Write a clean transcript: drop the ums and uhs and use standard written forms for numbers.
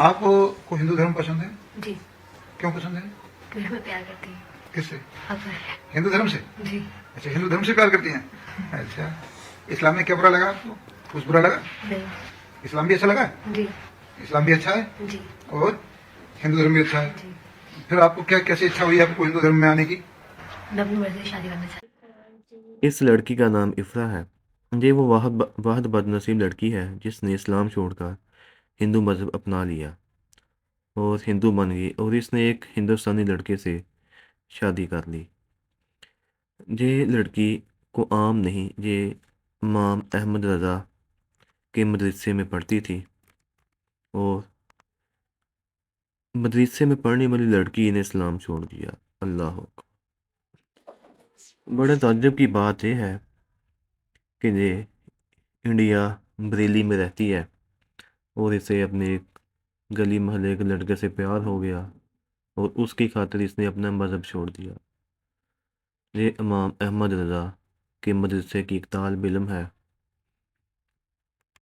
آپ کو ہندو دھرم پسند ہے؟ جی کیوں پسند ہے؟ کیونکہ میں پیار کرتی ہوں کس سے؟ آپ سے۔ ہندو دھرم سے؟ جی اچھا، ہندو دھرم سے پیار کرتی ہیں؟ اچھا، اسلام میں کیا برا لگا آپ کو؟ کچھ برا لگا؟ نہیں اسلام بھی اچھا لگا؟ جی اسلام بھی اچھا ہے جی اور ہندو دھرم بھی اچھا ہے؟ جی پھر آپ کو کیسے اچھا ہوئی آپ کو ہندو دھرم میں آنے کی؟ میں اپنی مرضی سے شادی کرنا چاہتی اس لڑکی کا نام افرا ہے۔ یہ وہ واحد بد نصیب لڑکی ہے جس نے اسلام چھوڑ کر ہندو مذہب اپنا لیا اور ہندو بن گئی، اور اس نے ایک ہندوستانی لڑکے سے شادی کر لی۔ یہ لڑکی کو عام نہیں، یہ امام احمد رضا کے مدرسے میں پڑھتی تھی، اور مدرسے میں پڑھنے والی لڑکی نے اسلام چھوڑ دیا۔ اللہ اکبر۔ بڑے تعجب کی بات یہ ہے کہ یہ انڈیا بریلی میں رہتی ہے اور اسے اپنے ایک گلی محلے کے لڑکے سے پیار ہو گیا اور اس کی خاطر اس نے اپنا مذہب چھوڑ دیا۔ یہ امام احمد رضا کے مدرسے کی ایک طالب علم ہے